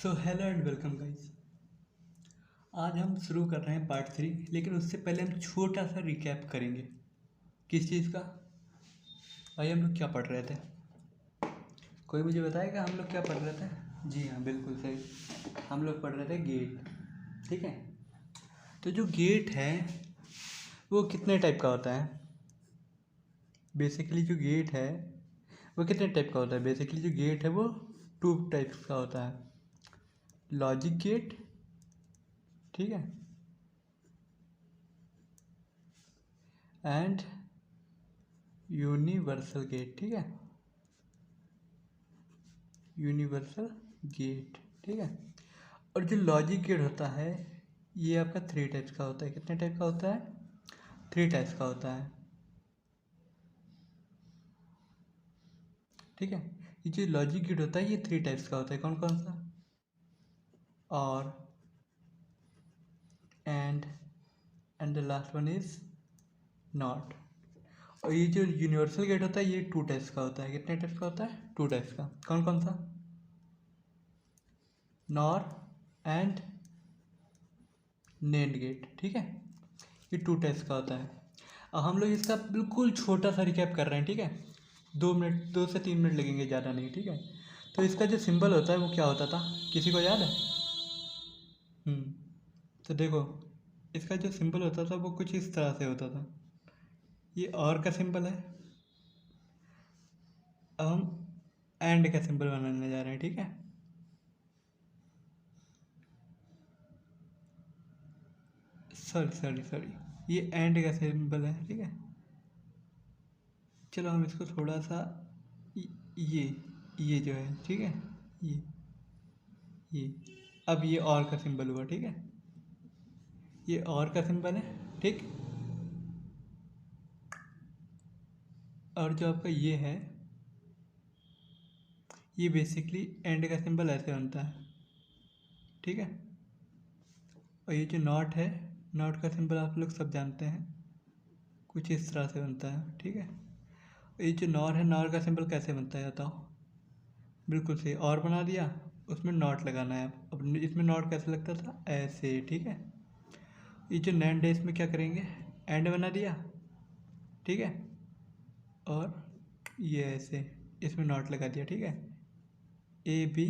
So hello and welcome guys. आज हम शुरू कर रहे हैं पार्ट 3, लेकिन उससे पहले हम छोटा सा रिकैप करेंगे। किस चीज़ का? भाई हम लोग क्या पढ़ रहे थे? कोई मुझे बताएगा हम लोग क्या पढ़ रहे थे? जी हाँ, बिल्कुल सही, हम लोग पढ़ रहे थे गेट। ठीक है, तो जो गेट है वो कितने टाइप का होता है? बेसिकली जो गेट है वो कितने टाइप का होता है? बेसिकली जो गेट है वो 2 टाइप्स का होता है। लॉजिक गेट, ठीक है, एंड यूनिवर्सल गेट। ठीक है, यूनिवर्सल गेट। ठीक है, और जो लॉजिक गेट होता है ये आपका 3 टाइप्स का होता है। कितने टाइप का होता है? 3 टाइप्स का होता है। ठीक है, ये जो लॉजिक गेट होता है ये 3 टाइप्स का होता है। कौन कौन सा? और, and the last one is not. और ये जो यूनिवर्सल गेट होता है ये 2 टाइप्स का होता है। कितने टाइप्स का होता है? 2 टाइप्स का। कौन कौन सा? NOR and NAND gate. ठीक है, ये 2 टाइप्स का होता है। अब हम लोग इसका बिल्कुल छोटा सा रिकैप कर रहे हैं। ठीक है, 2 मिनट, 2 से 3 मिनट लगेंगे, ज़्यादा नहीं। ठीक है, तो इसका जो सिंबल होता है वो क्या होता था? किसी को याद है? हम्म तो देखो, इसका जो सिंबल होता था वो कुछ इस तरह से होता था। ये और का सिंबल है। अब हम एंड का सिंबल बनाने जा रहे हैं। ठीक है, सॉरी सॉरी सॉरी, ये एंड का सिंबल है। ठीक है, चलो हम इसको थोड़ा सा ये ये जो है, ठीक है, ये अब ये और का सिंबल हुआ। ठीक है, ये और का सिंबल है। ठीक, और जो आपका ये है ये बेसिकली एंड का सिंबल ऐसे बनता है। ठीक है, और ये जो नॉट है, नॉट का सिंबल आप लोग सब जानते हैं, कुछ इस तरह से बनता है। ठीक है, और ये जो नॉर है, नॉर का सिंबल कैसे बनता है बताओ? बिल्कुल सही, और बना दिया, उसमें नॉट लगाना है। अब इसमें नॉट कैसे लगता था? ऐसे। ठीक है, ये जो नैंड है इसमें क्या करेंगे? एंड बना दिया। ठीक है, और ये ऐसे इसमें नॉट लगा दिया। ठीक है, ए बी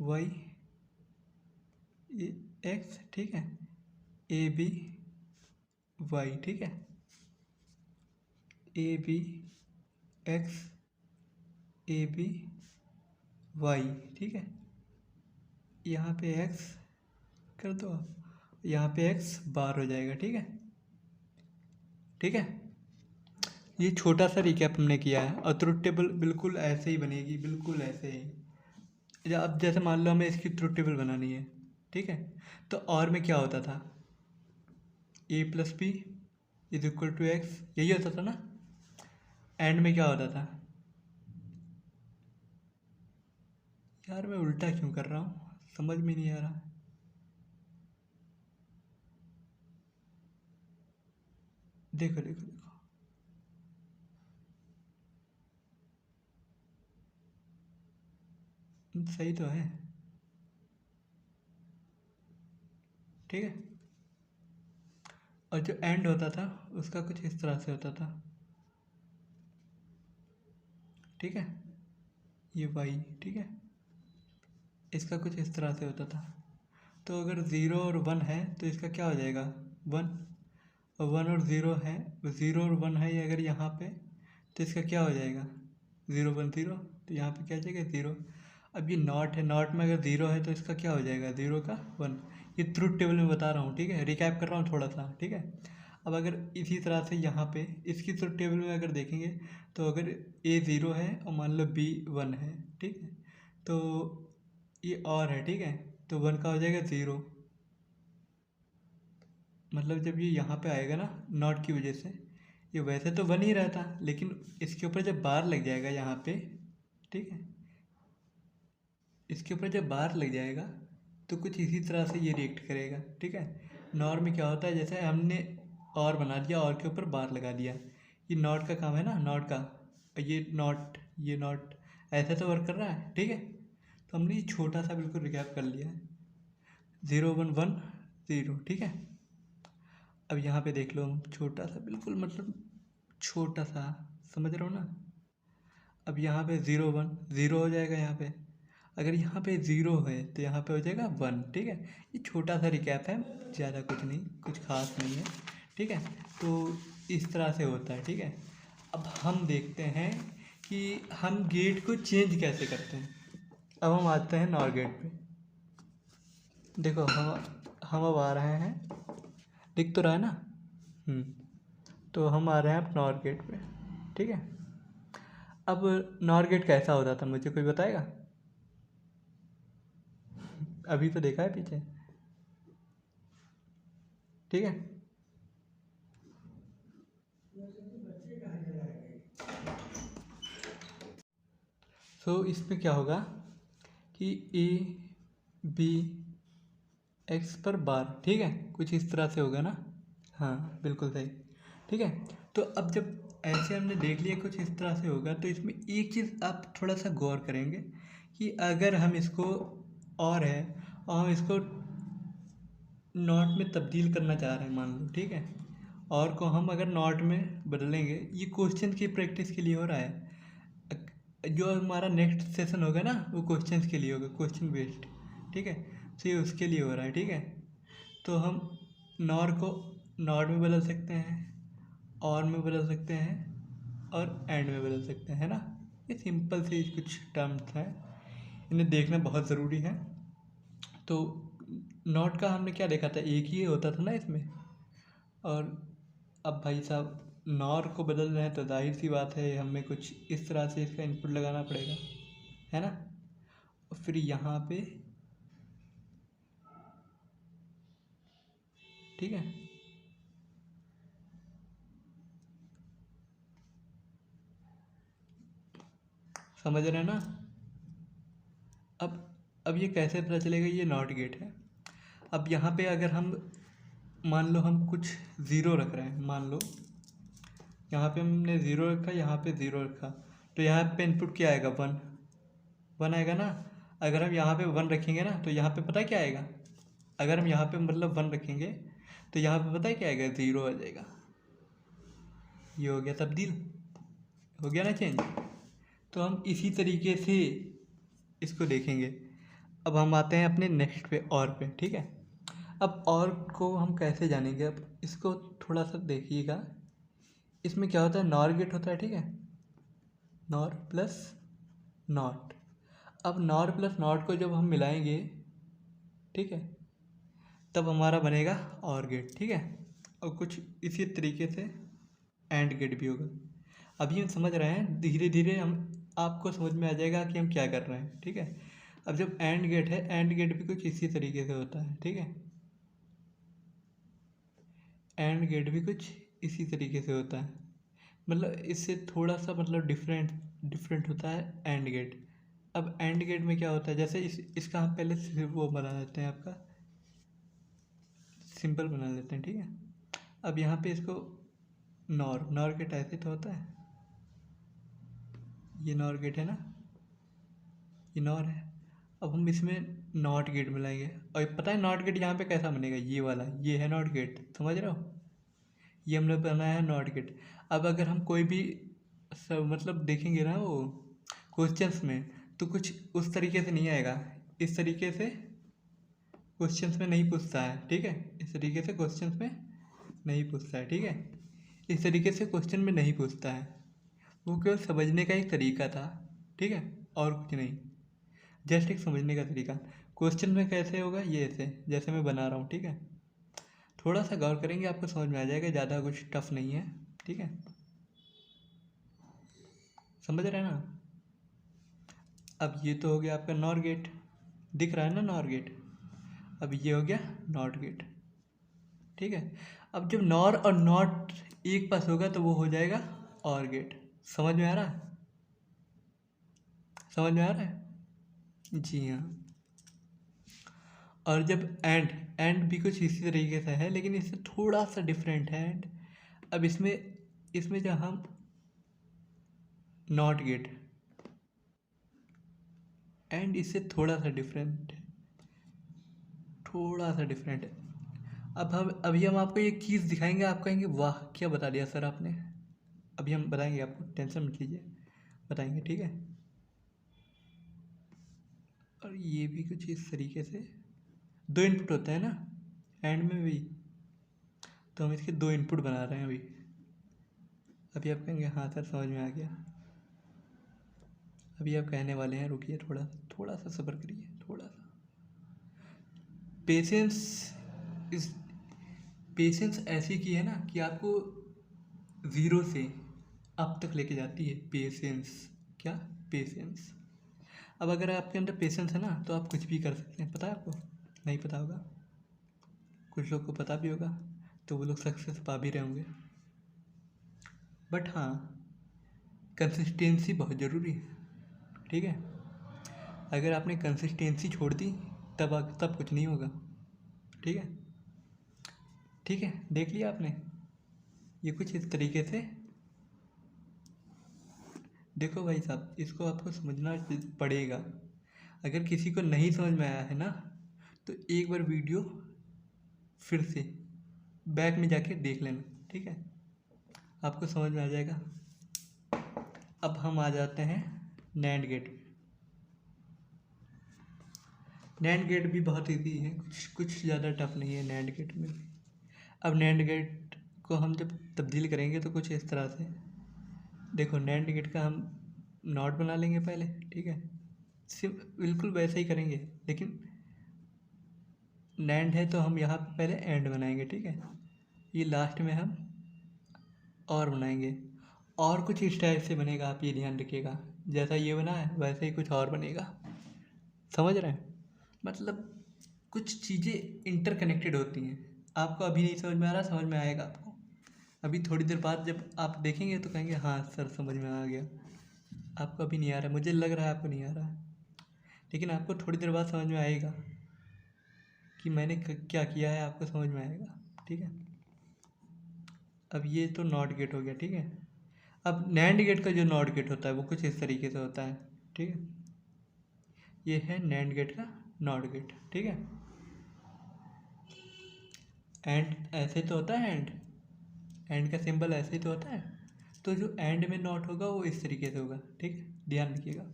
वाई एक्स। ठीक है, ए बी वाई। ठीक है, A B X, A B Y. ठीक है, यहाँ पे एक्स कर दो, यहाँ पे एक्स बार हो जाएगा। ठीक है, ठीक है, ये छोटा सा रिकैप हमने किया है। और ट्रुथ टेबल बिल्कुल ऐसे ही बनेगी, बिल्कुल ऐसे ही। अब जैसे मान लो हमें इसकी ट्रुथ टेबल बनानी है। ठीक है, तो और में क्या होता था? A plus B is equal to X, यही होता था ना? एंड में क्या होता था? यार मैं उल्टा क्यों कर रहा हूँ, समझ में नहीं आ रहा। देखो देखो देखो, सही तो है। ठीक है, और जो एंड होता था उसका कुछ इस तरह से होता था। ठीक है, ये वाई। ठीक है, इसका कुछ इस तरह से होता था। तो अगर 0 और 1 है तो इसका क्या हो जाएगा? 1। और 1 और 0 है, 0 और 1 है ये अगर यहाँ पे, तो इसका क्या हो जाएगा? 0 1 0, तो यहाँ पे क्या आ जाएगा? 0। अब ये नॉट है, नॉट में अगर 0 है तो इसका क्या हो जाएगा? 0 का 1। ये ट्रुथ टेबल में बता रहा हूँ। ठीक है, रिकैप कर रहा हूँ थोड़ा सा। ठीक है, अब अगर इसी तरह से यहाँ पे इसकी ट्रुथ टेबल में अगर देखेंगे, तो अगर A 0 है और मान लो B 1 है, ठीक है, तो ये और है। ठीक है, तो 1 का हो जाएगा 0। मतलब जब ये यहाँ पे आएगा ना नॉट की वजह से, ये वैसे तो 1 ही रहता, लेकिन इसके ऊपर जब बार लग जाएगा यहाँ पे, ठीक है, इसके ऊपर जब बार लग जाएगा तो कुछ इसी तरह से ये रिएक्ट करेगा। ठीक है, नॉर में क्या होता है, जैसे हमने और बना दिया, और के ऊपर बार लगा दिया, ये नॉट का काम है ना, नॉट का। ये नॉट ऐसे तो वर्क कर रहा है, ठीक है। तो हमने ये छोटा सा बिल्कुल रिकैप कर लिया है, 0 1 1 0, ठीक है। अब यहाँ पे देख लो, हम छोटा सा बिल्कुल मतलब छोटा सा, समझ रहे हो ना। अब यहाँ पे 0 1 0 हो जाएगा यहाँ पे। अगर यहाँ पे 0 है तो यहाँ पे हो जाएगा 1, ठीक है। ये छोटा सा रिकैप है, ज़्यादा कुछ नहीं, कुछ खास नहीं है, ठीक है। तो इस तरह से होता है, ठीक है। अब हम देखते हैं कि हम गेट को चेंज कैसे करते हैं। अब हम आते हैं नॉर गेट पे। देखो हम अब आ रहे हैं, दिख तो रहा है ना। तो हम आ रहे हैं अब नॉर गेट पे, ठीक है। अब नॉर गेट कैसा होता था, मुझे कोई बताएगा? अभी तो देखा है पीछे, ठीक है। तो इसमें क्या होगा कि ए बी एक्स पर बार, ठीक है, कुछ इस तरह से होगा ना। हाँ बिल्कुल सही, ठीक है। तो अब जब ऐसे हमने देख लिया कुछ इस तरह से होगा, तो इसमें एक चीज़ आप थोड़ा सा गौर करेंगे कि अगर हम इसको और है और हम इसको नॉट में तब्दील करना चाह रहे हैं, मान लो, ठीक है। और को हम अगर नॉट में बदलेंगे, ये क्वेश्चन की प्रैक्टिस के लिए हो रहा है। जो हमारा नेक्स्ट सेशन होगा ना, वो क्वेश्चंस के लिए होगा, क्वेश्चन बेस्ड, ठीक है। तो ये उसके लिए हो रहा है, ठीक है। तो हम नॉर को नॉट में बदल सकते हैं, और में बदल सकते हैं, और एंड में बदल सकते हैं, है ना। ये सिंपल से कुछ टर्म्स हैं, इन्हें देखना बहुत ज़रूरी है। तो नॉट का हमने क्या देखा था, एक ही होता था ना इसमें। और अब भाई साहब नॉर को बदल रहे हैं, तो जाहिर सी बात है हमें कुछ इस तरह से इसका इनपुट लगाना पड़ेगा, है ना। और फिर यहाँ पे, ठीक है। समझ रहे हैं ना। अब ये कैसे पता चलेगा ये नॉट गेट है। अब यहाँ पे अगर हम मान लो हम कुछ ज़ीरो रख रहे हैं, मान लो यहाँ पे हमने ज़ीरो रखा, यहाँ पे ज़ीरो रखा, तो यहाँ पे इनपुट क्या आएगा, 1 1 आएगा ना। अगर हम यहाँ पे 1 रखेंगे ना, तो यहाँ पे पता है क्या आएगा। अगर हम यहाँ पे मतलब 1 रखेंगे, तो यहाँ पे पता है क्या आएगा, 0 आ जाएगा। ये हो गया तब्दील, हो गया ना चेंज। तो हम इसी तरीके से इसको देखेंगे। अब हम आते हैं अपने नेक्स्ट पे, और पे, ठीक है। अब और को हम कैसे जानेंगे, अब इसको थोड़ा सा देखिएगा। इसमें क्या होता है, नॉर गेट होता है, ठीक है। Nor plus not. अब नॉर प्लस नॉट को जब हम मिलाएंगे, ठीक है, तब हमारा बनेगा और गेट, ठीक है। और कुछ इसी तरीके से एंड गेट भी होगा। अभी हम समझ रहे हैं, धीरे धीरे हम आपको समझ में आ जाएगा कि हम क्या कर रहे हैं, ठीक है। अब जब एंड गेट है, एंड गेट भी कुछ इसी तरीके से होता है, ठीक है। एंड गेट भी कुछ इसी तरीके से होता है, मतलब इससे थोड़ा सा मतलब डिफरेंट होता है एंड गेट। अब एंड गेट में क्या होता है, जैसे इसका हम पहले सिर्फ वो बना लेते हैं, आपका सिंपल बना लेते हैं, ठीक है। अब यहाँ पे इसको नॉर गेट ऐसे तो होता है, ये नॉर गेट है ना, ये नॉर है। अब हम इसमें नॉट गेट मिलाएंगे, और पता है नॉट गेट यहाँ पे कैसा बनेगा, ये वाला, ये है नॉट गेट, समझ रहे हो। ये हमने बनाया है नॉट गेट। अब अगर हम कोई भी सब मतलब देखेंगे ना वो क्वेश्चंस में, तो कुछ उस तरीके से नहीं आएगा, इस तरीके से क्वेश्चंस में नहीं पूछता है, ठीक है। इस तरीके से क्वेश्चंस में नहीं पूछता है, ठीक है। इस तरीके से क्वेश्चन में नहीं पूछता है, वो केवल समझने का एक तरीका था, ठीक है, और कुछ नहीं, जस्ट एक समझने का तरीका। क्वेश्चन में कैसे होगा, ये ऐसे जैसे मैं बना रहा हूँ, ठीक है। थोड़ा सा गौर करेंगे आपको समझ में आ जाएगा, ज़्यादा कुछ टफ नहीं है, ठीक है। समझ रहे हैं ना। अब ये तो हो गया आपका नॉर गेट, दिख रहा है ना नॉर गेट। अब ये हो गया नॉट गेट, ठीक है। अब जब नॉर और नॉट एक पास होगा, तो वो हो जाएगा और गेट। समझ में आ रहा है, समझ में आ रहा है, जी हाँ। और जब एंड भी कुछ इसी तरीके से है, लेकिन इससे थोड़ा सा डिफरेंट है एंड। अब इसमें जब हम नॉट गेट, एंड इससे थोड़ा सा डिफरेंट है, थोड़ा सा डिफरेंट है। अब अभी हम आपको ये चीज़ दिखाएंगे, आप कहेंगे वाह क्या बता दिया सर आपने। अभी हम बताएंगे आपको, टेंशन मत लीजिए, बताएंगे, ठीक है। और ये भी कुछ इस तरीके से 2 इनपुट होता है ना एंड में भी, तो हम इसके 2 इनपुट बना रहे हैं अभी। अभी आप कहेंगे हाँ सर समझ में आ गया। अभी आप कहने वाले हैं रुकिए, थोड़ा थोड़ा सा सब्र करिए, थोड़ा सा पेशेंस। इस पेशेंस ऐसी की है ना कि आपको 0 से अब तक लेके जाती है पेशेंस। क्या? पेशेंस। अब अगर आपके अंदर पेशेंस है ना तो आप कुछ भी कर सकते हैं, पता है आपको? नहीं पता होगा, कुछ लोग को पता भी होगा, तो वो लोग सक्सेस पा भी रहे होंगे। बट हाँ, कंसिस्टेंसी बहुत ज़रूरी है, ठीक है। अगर आपने कंसिस्टेंसी छोड़ दी तब कुछ नहीं होगा, ठीक है। ठीक है, देख लिया आपने, ये कुछ इस तरीके से। देखो भाई साहब, इसको आपको समझना पड़ेगा। अगर किसी को नहीं समझ में आया है ना तो एक बार वीडियो फिर से बैक में जाके देख लेना, ठीक है, आपको समझ में आ जाएगा। अब हम आ जाते हैं नैंड गेट। नैंड गेट भी बहुत ईजी है, कुछ ज़्यादा टफ नहीं है नैंड गेट में भी। अब नैंड गेट को हम जब तब्दील करेंगे तो कुछ इस तरह से, देखो नैंड गेट का हम नॉट बना लेंगे पहले, ठीक है। सिर्फ बिल्कुल वैसे ही करेंगे, लेकिन नैंड है तो हम यहाँ पे पहले एंड बनाएंगे, ठीक है। ये लास्ट में हम और बनाएंगे, और कुछ इस टाइप से बनेगा, आप ये ध्यान रखिएगा। जैसा ये बना है वैसे ही कुछ और बनेगा, समझ रहे हैं? मतलब कुछ चीज़ें इंटरकनेक्टेड होती हैं। आपको अभी नहीं समझ में आ रहा, समझ में आएगा आपको। अभी थोड़ी देर बाद जब आप देखेंगे तो कहेंगे हाँ सर समझ में आ गया। आपको अभी नहीं आ रहा, मुझे लग रहा है आपको नहीं आ रहा है, लेकिन आपको थोड़ी देर बाद समझ में आएगा कि मैंने क्या किया है, आपको समझ में आएगा, ठीक है। अब ये तो नॉट गेट हो गया, ठीक है। अब नैंड गेट का जो नॉट गेट होता है वो कुछ इस तरीके से होता है, ठीक है। ये है नैंड गेट का नॉट गेट, ठीक है। एंड ऐसे तो होता है, एंड का सिंबल ऐसे ही तो होता है। तो जो एंड में नॉट होगा वो इस तरीके से होगा, ठीक है, ध्यान रखिएगा।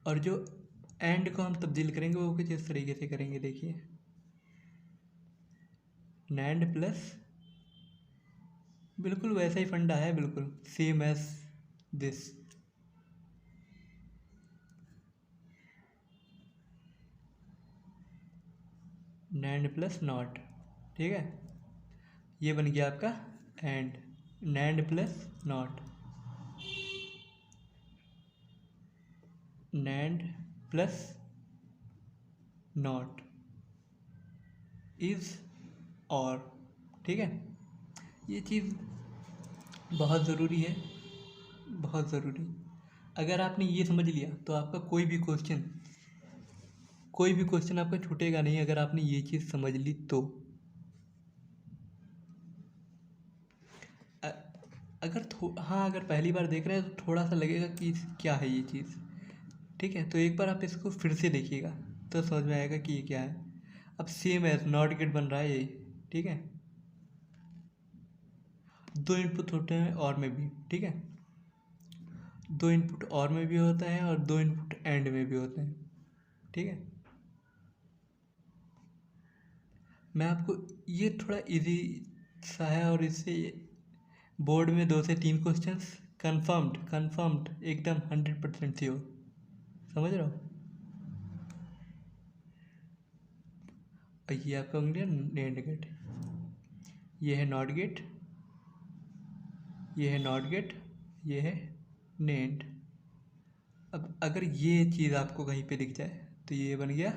और जो एंड को हम तब्दील करेंगे वो कुछ इस तरीके से करेंगे, देखिए नैंड प्लस, बिल्कुल वैसा ही फंडा है, बिल्कुल same as this. NAND plus NOT, ठीक है, ये बन गया आपका AND. NAND plus NOT, NAND plus NOT is और, ठीक है। ये चीज़ बहुत ज़रूरी है, बहुत ज़रूरी। अगर आपने ये समझ लिया तो आपका कोई भी क्वेश्चन आपका छूटेगा नहीं, अगर आपने ये चीज़ समझ ली तो। हाँ, अगर पहली बार देख रहे हैं तो थोड़ा सा लगेगा कि क्या है ये चीज़, ठीक है। तो एक बार आप इसको फिर से देखिएगा तो समझ में आएगा कि ये क्या है। अब सेम एज नॉट गेट बन रहा है यही, ठीक है। 2 इनपुट होते हैं और में भी, ठीक है। 2 इनपुट और में भी होता है और 2 इनपुट एंड में भी होते हैं, ठीक है। मैं आपको ये थोड़ा इजी सा है, और इससे बोर्ड में 2 से 3 क्वेश्चंस कंफर्म्ड एकदम 100% श्योर, समझ रहे हो। और ये आपका हो गया नैंड गेट, ये है नॉट गेट, ये है नॉट गेट, ये है नैंड। अब अगर ये चीज़ आपको कहीं पे दिख जाए तो ये बन गया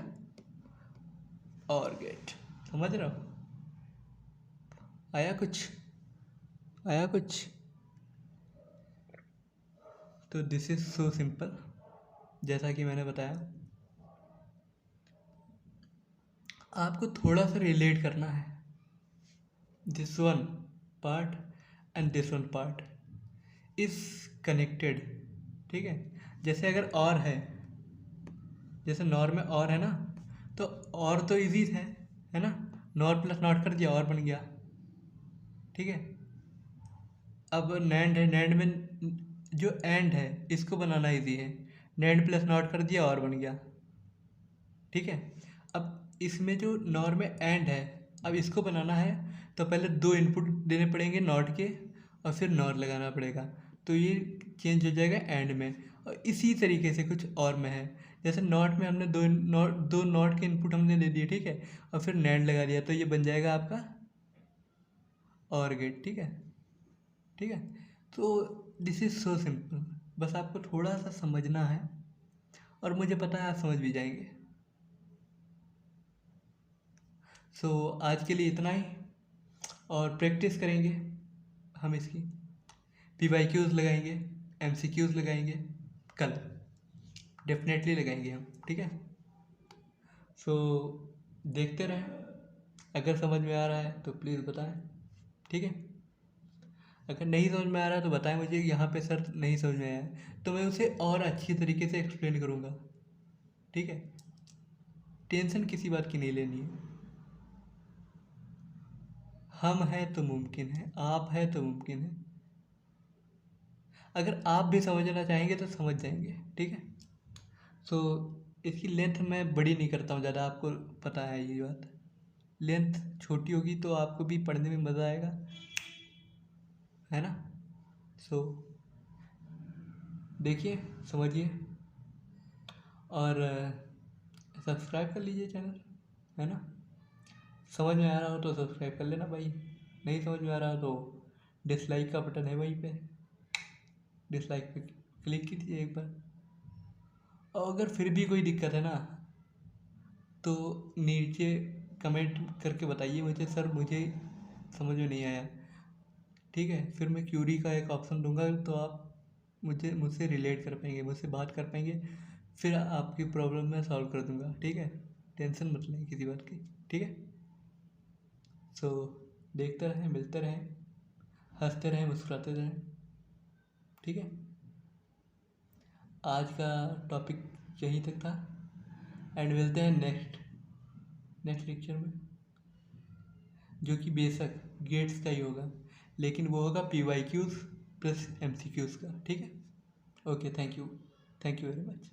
और गेट, समझ रहे हो। आया कुछ, आया कुछ। तो दिस इज सो सिंपल, जैसा कि मैंने बताया। आपको थोड़ा सा रिलेट करना है, this one part and this one part is connected, ठीक है। जैसे अगर और है, जैसे नॉर में और है ना, तो और तो इजी है ना, नॉर प्लस नॉट कर दिया और बन गया, ठीक है। अब नैंड है, नैंड में जो एंड है इसको बनाना इजी है, नैंड प्लस नॉट कर दिया और बन गया, ठीक है। अब इसमें जो नॉर में एंड है, अब इसको बनाना है तो पहले 2 इनपुट देने पड़ेंगे नॉट के और फिर नॉर लगाना पड़ेगा, तो ये चेंज हो जाएगा एंड में। और इसी तरीके से कुछ और में है, जैसे नॉट में हमने दो नॉट के इनपुट हमने दे दिए, ठीक है, और फिर नैंड लगा दिया, तो ये बन जाएगा आपका और गेट, ठीक है, ठीक है। तो दिस इज़ सो सिंपल, बस आपको थोड़ा सा समझना है और मुझे पता है आप समझ भी जाएंगे। सो आज के लिए इतना ही, और प्रैक्टिस करेंगे हम इसकी, PYQs लगाएंगे, MCQs लगाएंगे, कल डेफिनेटली लगाएंगे हम, ठीक है। सो देखते रहें, अगर समझ में आ रहा है तो प्लीज़ बताएं, ठीक है। अगर नहीं समझ में आ रहा है तो बताएं मुझे, यहाँ पे सर नहीं समझ में आया है तो मैं उसे और अच्छी तरीके से एक्सप्लेन करूँगा, ठीक है। टेंशन किसी बात की नहीं लेनी है, हम हैं तो मुमकिन है, आप हैं तो मुमकिन है, अगर आप भी समझना चाहेंगे तो समझ जाएंगे, ठीक है। सो इसकी लेंथ मैं बड़ी नहीं करता हूँ ज़्यादा, आपको पता है ये बात, लेंथ छोटी होगी तो आपको भी पढ़ने में मज़ा आएगा, है ना। सो देखिए, समझिए, और सब्सक्राइब कर लीजिए चैनल, है ना। समझ में आ रहा हो तो सब्सक्राइब कर लेना भाई, नहीं समझ में आ रहा तो डिसलाइक का बटन है वहीं पे, डिसलाइक पे क्लिक कीजिए एक बार। और अगर फिर भी कोई दिक्कत है ना तो नीचे कमेंट करके बताइए मुझे, सर मुझे समझ में नहीं आया, ठीक है। फिर मैं क्यूरी का एक ऑप्शन दूंगा तो आप मुझसे रिलेट कर पाएंगे, मुझसे बात कर पाएंगे, फिर आपकी प्रॉब्लम मैं सॉल्व कर दूंगा, ठीक है। टेंशन मत लें किसी बात की, ठीक है। सो देखते रहें, मिलते रहें, हंसते रहें, मुस्कुराते रहें, ठीक है। आज का टॉपिक यहीं तक था, एंड मिलते हैं नेक्स्ट लेक्चर में, जो कि बेशक गेट्स का ही होगा, लेकिन वो होगा PYQs प्लस MCQs का, ठीक है। Okay, thank you very much.